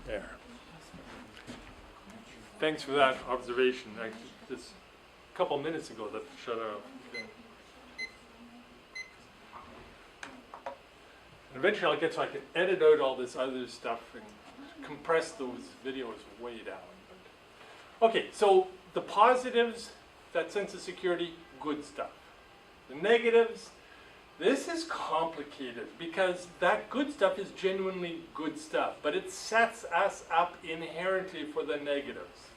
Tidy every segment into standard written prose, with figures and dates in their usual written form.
There. Thanks for that observation. Just a couple minutes ago that shut off. And eventually I'll get so I can edit out all this other stuff and compress those videos way down. Okay, so the positives, that sense of security, good stuff. The negatives, this is complicated because that good stuff is genuinely good stuff, but it sets us up inherently for the negatives.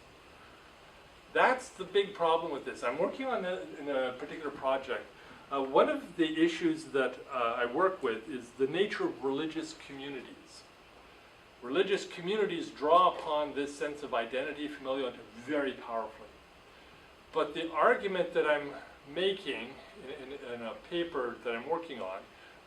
That's the big problem with this. I'm working on in a particular project. One of the issues that I work with is the nature of religious communities. Religious communities draw upon this sense of identity, familial, very powerfully. But the argument that I'm making in a paper that I'm working on,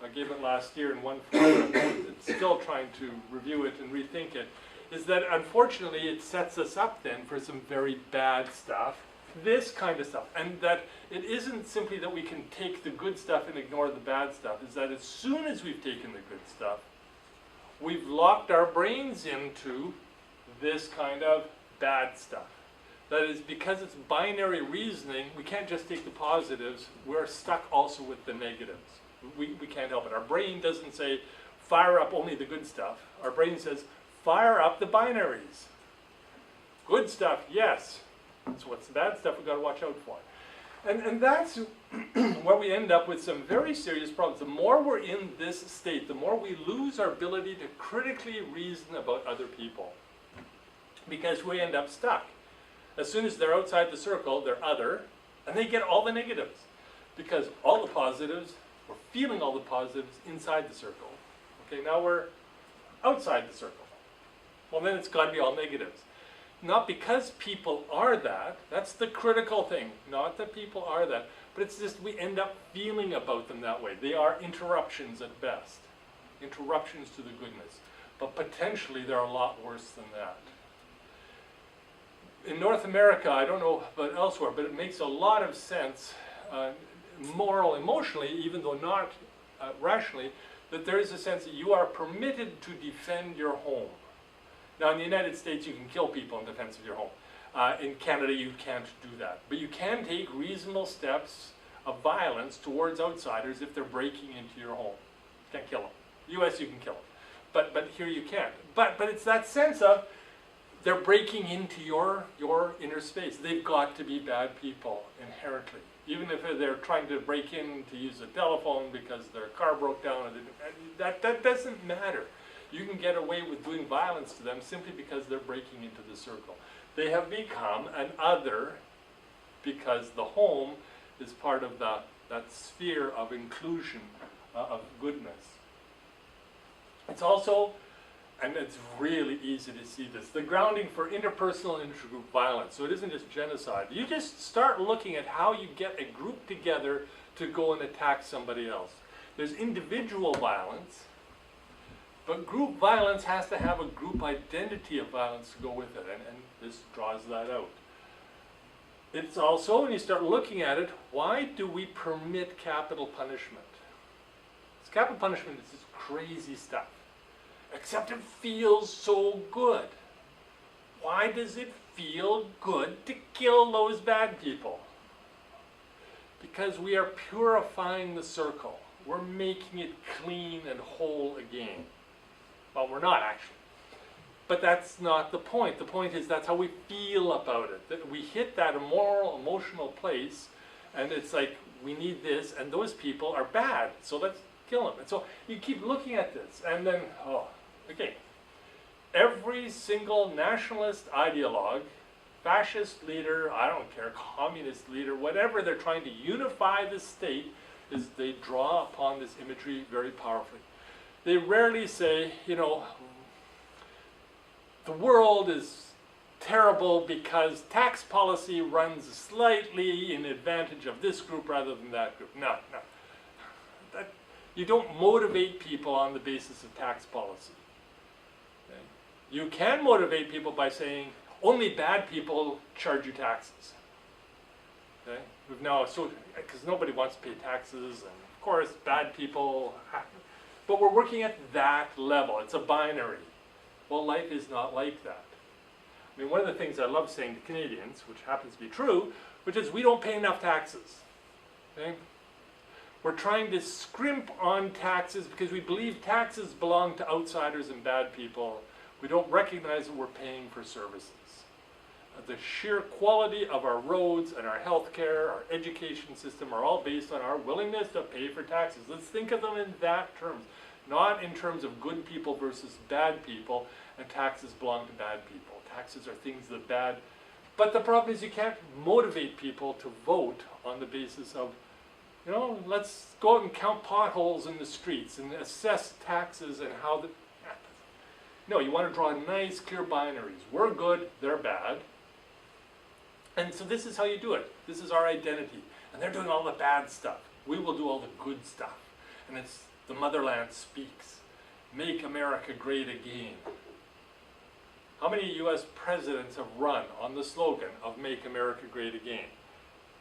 I gave it last year in one form, and still trying to review it and rethink it, is that unfortunately it sets us up then for some very bad stuff, this kind of stuff. And that it isn't simply that we can take the good stuff and ignore the bad stuff, is that as soon as we've taken the good stuff, we've locked our brains into this kind of bad stuff. That is, because it's binary reasoning, we can't just take the positives, we're stuck also with the negatives. We can't help it. Our brain doesn't say, fire up only the good stuff. Our brain says, fire up the binaries. Good stuff, yes. So what's the bad stuff we've got to watch out for. And that's where we end up with some very serious problems. The more we're in this state, the more we lose our ability to critically reason about other people. Because we end up stuck. As soon as they're outside the circle, they're other, and they get all the negatives. Because all the positives, we're feeling all the positives inside the circle. Okay, now we're outside the circle. Well, then it's got to be all negatives. Not because people are that, that's the critical thing. Not that people are that, but it's just we end up feeling about them that way. They are interruptions at best. Interruptions to the goodness. But potentially they're a lot worse than that. In North America, I don't know about elsewhere, but it makes a lot of sense, emotionally, even though not rationally, that there is a sense that you are permitted to defend your home. Now, in the United States, you can kill people in defense of your home. In Canada, you can't do that. But you can take reasonable steps of violence towards outsiders if they're breaking into your home. You can't kill them. U.S., you can kill them. But here you can't. But it's that sense of they're breaking into your inner space. They've got to be bad people inherently. Even if they're trying to break in to use a telephone because their car broke down, that doesn't matter. You can get away with doing violence to them simply because they're breaking into the circle. They have become an other because the home is part of that sphere of inclusion, of goodness. It's also, and it's really easy to see this, the grounding for interpersonal and intergroup violence. So it isn't just genocide. You just start looking at how you get a group together to go and attack somebody else. There's individual violence, but group violence has to have a group identity of violence to go with it, and this draws that out. It's also, when you start looking at it, why do we permit capital punishment? Because capital punishment is this crazy stuff. Except it feels so good. Why does it feel good to kill those bad people? Because we are purifying the circle. We're making it clean and whole again. Well, we're not actually. But that's not the point. The point is that's how we feel about it. That we hit that immoral, emotional place, and it's like, we need this, and those people are bad, so let's kill them. And so you keep looking at this, and then, okay. Every single nationalist ideologue, fascist leader, I don't care, communist leader, whatever they're trying to unify the state, is they draw upon this imagery very powerfully. They rarely say, you know, the world is terrible because tax policy runs slightly in advantage of this group rather than that group. No. You don't motivate people on the basis of tax policy. Okay? You can motivate people by saying, only bad people charge you taxes. Okay? We've now, because nobody wants to pay taxes, and of course, bad people, but we're working at that level. It's a binary. Well, life is not like that. I mean, one of the things I love saying to Canadians, which happens to be true, which is we don't pay enough taxes. Okay? We're trying to scrimp on taxes because we believe taxes belong to outsiders and bad people. We don't recognize that we're paying for services. The sheer quality of our roads and our healthcare, our education system are all based on our willingness to pay for taxes. Let's think of them in that terms, not in terms of good people versus bad people, and taxes belong to bad people. Taxes are things that are bad. But the problem is you can't motivate people to vote on the basis of, you know, let's go out and count potholes in the streets and assess taxes and how the... No, you want to draw nice, clear binaries. We're good, they're bad. And so this is how you do it. This is our identity. And they're doing all the bad stuff. We will do all the good stuff. And it's the motherland speaks. Make America great again. How many US presidents have run on the slogan of Make America Great Again?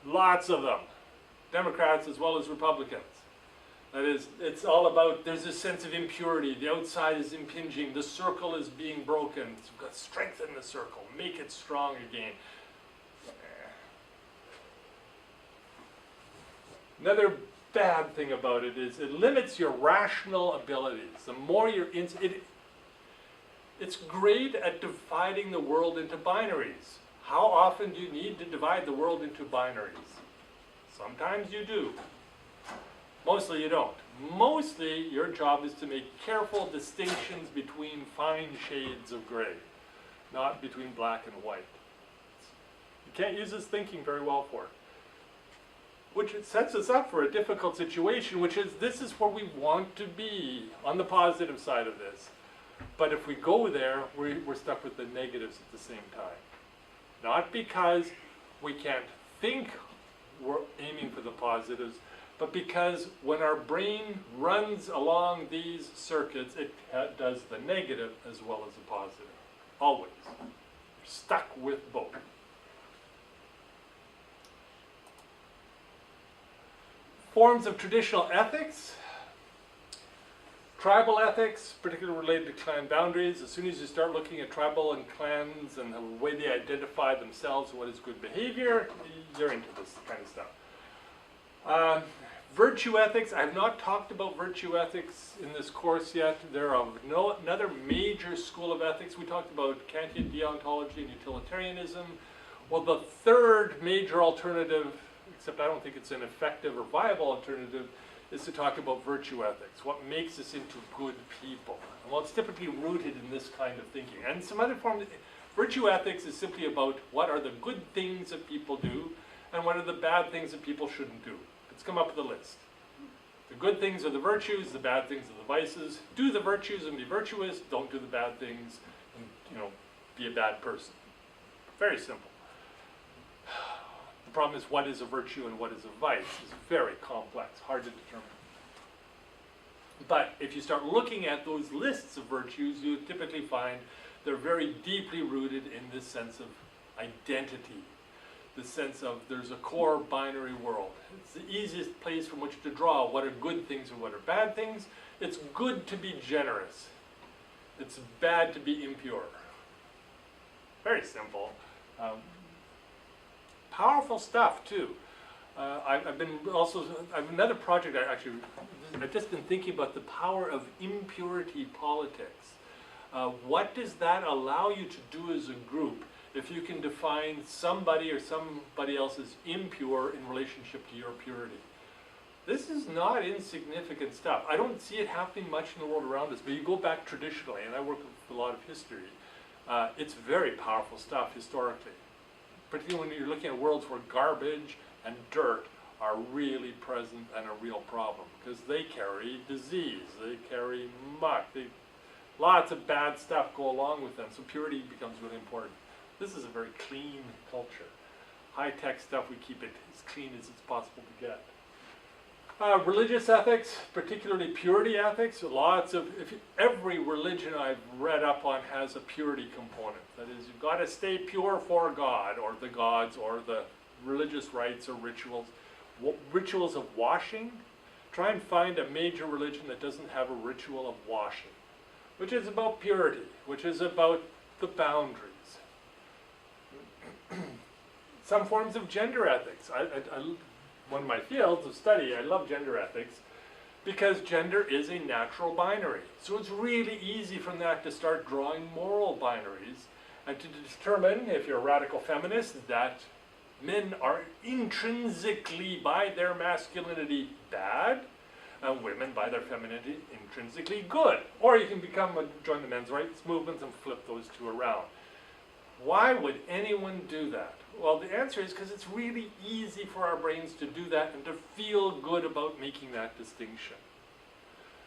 Lots of them. Democrats as well as Republicans. That is, it's all about, there's a sense of impurity. The outside is impinging. The circle is being broken. So we've got to strengthen the circle. Make it strong again. Another bad thing about it is it limits your rational abilities. The more you're it's great at dividing the world into binaries. How often do you need to divide the world into binaries? Sometimes you do. Mostly you don't. Mostly your job is to make careful distinctions between fine shades of gray, not between black and white. You can't use this thinking very well for it. Which it sets us up for a difficult situation, which is this is where we want to be on the positive side of this. But if we go there, we're stuck with the negatives at the same time. Not because we can't think we're aiming for the positives, but because when our brain runs along these circuits, it does the negative as well as the positive. Always. We're stuck with both. Forms of traditional ethics. Tribal ethics, particularly related to clan boundaries. As soon as you start looking at tribal and clans and the way they identify themselves and what is good behavior, you're into this kind of stuff. Virtue ethics. I have not talked about virtue ethics in this course yet. They're another major school of ethics. We talked about Kantian deontology and utilitarianism. Well, the third major alternative, except I don't think it's an effective or viable alternative, is to talk about virtue ethics. What makes us into good people? Well, it's typically rooted in this kind of thinking. And some other forms, virtue ethics is simply about what are the good things that people do and what are the bad things that people shouldn't do. Let's come up with a list. The good things are the virtues, the bad things are the vices. Do the virtues and be virtuous, don't do the bad things and, you know, be a bad person. Very simple. The problem is what is a virtue and what is a vice is very complex, hard to determine. But if you start looking at those lists of virtues, you typically find they're very deeply rooted in this sense of identity, the sense of there's a core binary world. It's the easiest place from which to draw what are good things and what are bad things. It's good to be generous. It's bad to be impure. Very simple. Powerful stuff too. I've another project I've just been thinking about the power of impurity politics. What does that allow you to do as a group if you can define somebody or somebody else as impure in relationship to your purity? This is not insignificant stuff. I don't see it happening much in the world around us, but you go back traditionally, and I work with a lot of history, it's very powerful stuff historically. Particularly when you're looking at worlds where garbage and dirt are really present and a real problem, because they carry disease, they carry muck, lots of bad stuff go along with them, so purity becomes really important. This is a very clean culture. High-tech stuff, we keep it as clean as it's possible to get. Religious ethics, particularly purity ethics, every religion I've read up on has a purity component. That is, you've got to stay pure for God, or the gods, or the religious rites or rituals. Rituals of washing. Try and find a major religion that doesn't have a ritual of washing. which is about purity, which is about the boundaries. Some forms of gender ethics. One of my fields of study, I love gender ethics because gender is a natural binary. So it's really easy from that to start drawing moral binaries and to determine, if you're a radical feminist, that men are intrinsically, by their masculinity, bad, and women, by their femininity, intrinsically good. Or you can join the men's rights movements and flip those two around. Why would anyone do that? Well, the answer is because it's really easy for our brains to do that and to feel good about making that distinction.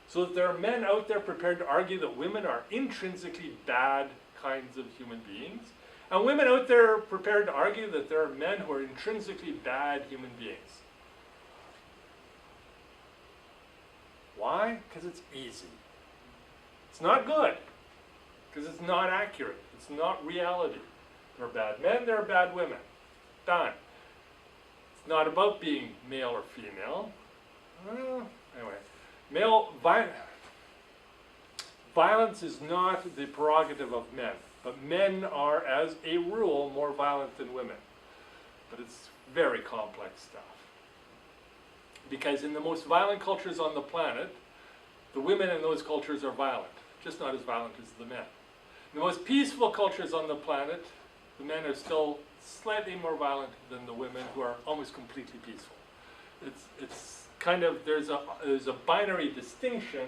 So that there are men out there prepared to argue that women are intrinsically bad kinds of human beings, and women out there prepared to argue that there are men who are intrinsically bad human beings. Why? Because it's easy. It's not good, because it's not accurate. It's not reality. There are bad men, there are bad women. Done. It's not about being male or female. Anyway, violence is not the prerogative of men, but men are, as a rule, more violent than women. But it's very complex stuff. Because in the most violent cultures on the planet, the women in those cultures are violent, just not as violent as the men. In the most peaceful cultures on the planet, the men are still slightly more violent than the women, who are almost completely peaceful. It's kind of, there's a binary distinction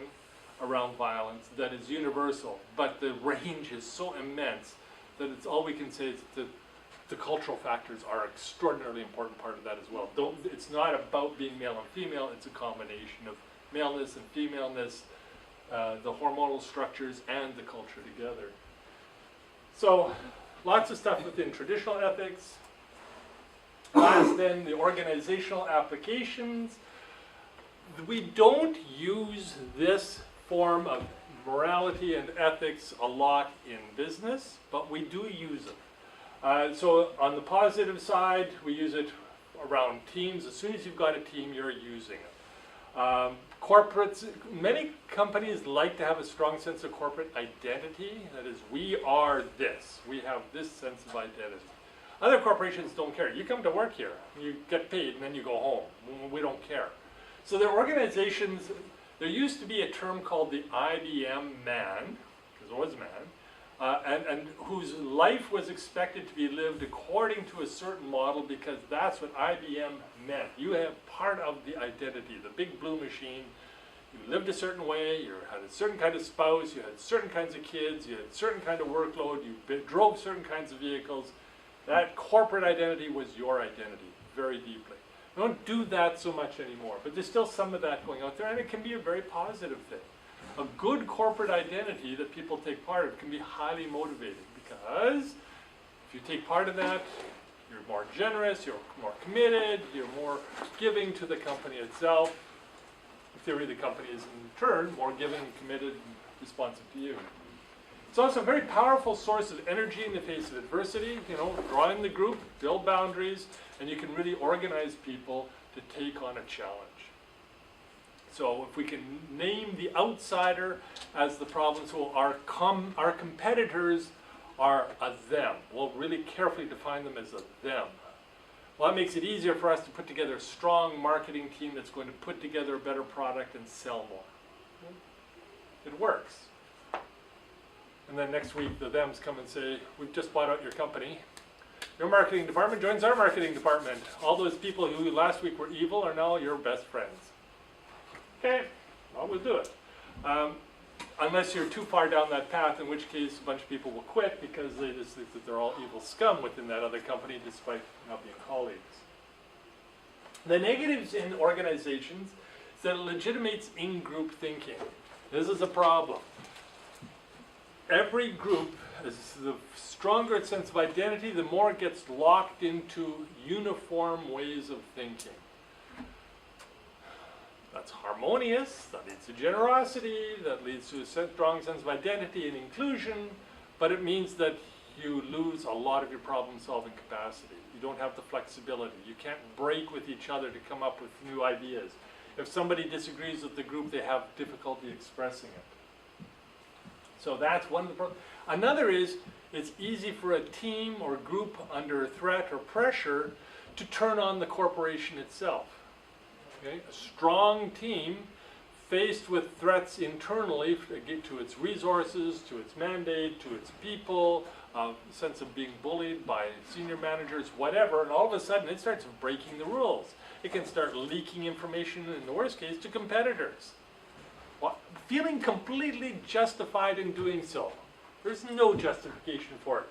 around violence that is universal, but the range is so immense that it's all we can say is that the cultural factors are an extraordinarily important part of that as well. It's not about being male and female, it's a combination of maleness and femaleness, the hormonal structures and the culture together. So, lots of stuff within traditional ethics. Last then, the organizational applications. We don't use this form of morality and ethics a lot in business, but we do use it. So on the positive side, we use it around teams. As soon as you've got a team, you're using it. Corporates, many companies like to have a strong sense of corporate identity. That is, we are this. We have this sense of identity. Other corporations don't care. You come to work here, you get paid, and then you go home. We don't care. So there are organizations, there used to be a term called the IBM man, because it was a man, and whose life was expected to be lived according to a certain model, because that's what IBM meant. You have part of the identity, the big blue machine. You lived a certain way, you had a certain kind of spouse, you had certain kinds of kids, you had a certain kind of workload, you drove certain kinds of vehicles. That corporate identity was your identity, very deeply. We don't do that so much anymore, but there's still some of that going out there, and it can be a very positive thing. A good corporate identity that people take part of can be highly motivating, because if you take part in that, you're more generous, you're more committed, you're more giving to the company itself. In theory, the company is in turn more giving, committed, and responsive to you. It's also a very powerful source of energy in the face of adversity. You know, draw in the group, build boundaries, and you can really organize people to take on a challenge. So if we can name the outsider as the problem, so our competitors are a them. We'll really carefully define them as a them. Well, that makes it easier for us to put together a strong marketing team that's going to put together a better product and sell more. It works. And then next week, the thems come and say, we've just bought out your company. Your marketing department joins our marketing department. All those people who last week were evil are now your best friends. Okay, well, we'll do it. Unless you're too far down that path, in which case a bunch of people will quit because they just think that they're all evil scum within that other company despite not being colleagues. The negatives in organizations is that it legitimates in-group thinking. This is a problem. Every group, the stronger its sense of identity, the more it gets locked into uniform ways of thinking. That's harmonious, that leads to generosity, that leads to a strong sense of identity and inclusion, but it means that you lose a lot of your problem-solving capacity. You don't have the flexibility. You can't break with each other to come up with new ideas. If somebody disagrees with the group, they have difficulty expressing it. So that's one of the problems. Another is it's easy for a team or group under threat or pressure to turn on the corporation itself. Okay? A strong team faced with threats internally to its resources, to its mandate, to its people, a sense of being bullied by senior managers, whatever, and all of a sudden it starts breaking the rules. It can start leaking information, in the worst case, to competitors. Feeling completely justified in doing so. There's no justification for it.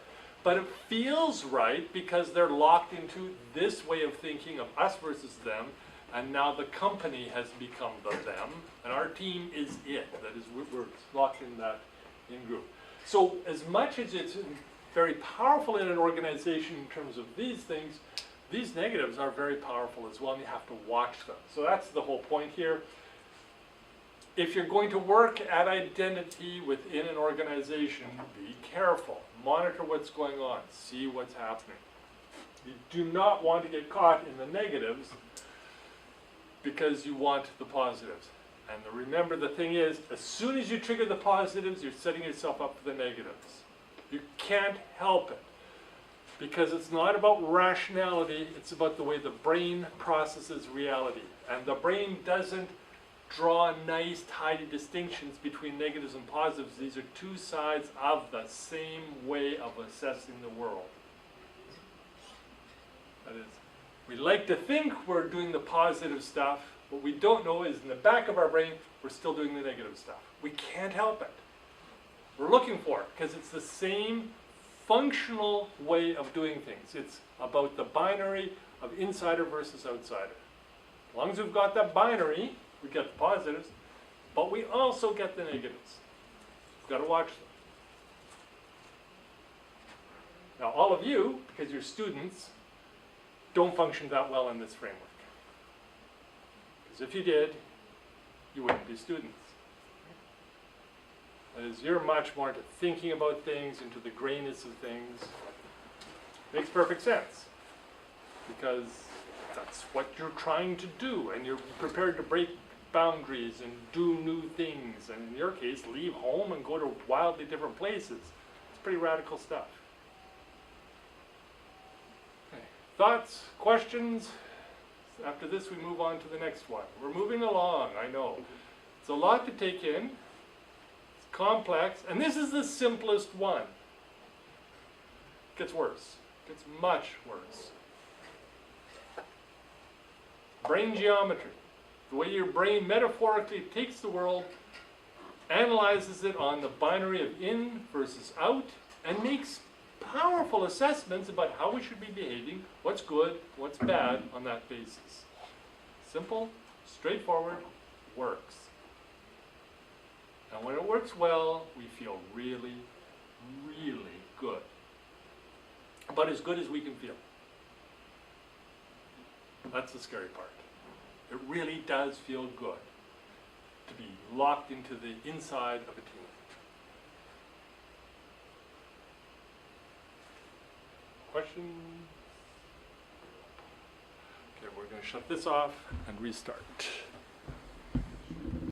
But it feels right because they're locked into this way of thinking of us versus them, and now the company has become the them, and our team is it. That is, we're locked in that in-group. So as much as it's very powerful in an organization in terms of these things, these negatives are very powerful as well, and you have to watch them. So that's the whole point here. If you're going to work at identity within an organization, be careful. Monitor what's going on. See what's happening. You do not want to get caught in the negatives because you want the positives. And remember, the thing is, as soon as you trigger the positives, you're setting yourself up for the negatives. You can't help it. Because it's not about rationality, it's about the way the brain processes reality. And the brain doesn't draw nice, tidy distinctions between negatives and positives. These are two sides of the same way of assessing the world. That is, we like to think we're doing the positive stuff. What we don't know is in the back of our brain, we're still doing the negative stuff. We can't help it. We're looking for it because it's the same functional way of doing things. It's about the binary of insider versus outsider. As long as we've got that binary, we get the positives, but we also get the negatives. We've got to watch them. Now, all of you, because you're students, don't function that well in this framework. Because if you did, you wouldn't be students. That is, you're much more into thinking about things, into the grainness of things. Makes perfect sense. Because that's what you're trying to do, and you're prepared to break boundaries and do new things, and in your case, leave home and go to wildly different places. It's pretty radical stuff. Okay. Thoughts, questions? After this, we move on to the next one. We're moving along, I know. It's a lot to take in. It's complex, and this is the simplest one. It gets worse. It gets much worse. Brain geometry. The way your brain metaphorically takes the world, analyzes it on the binary of in versus out, and makes powerful assessments about how we should be behaving, what's good, what's bad on that basis. Simple, straightforward, works. And when it works well, we feel really, really good. But as good as we can feel. That's the scary part. It really does feel good to be locked into the inside of a team. Questions? Okay, we're going to shut this off and restart.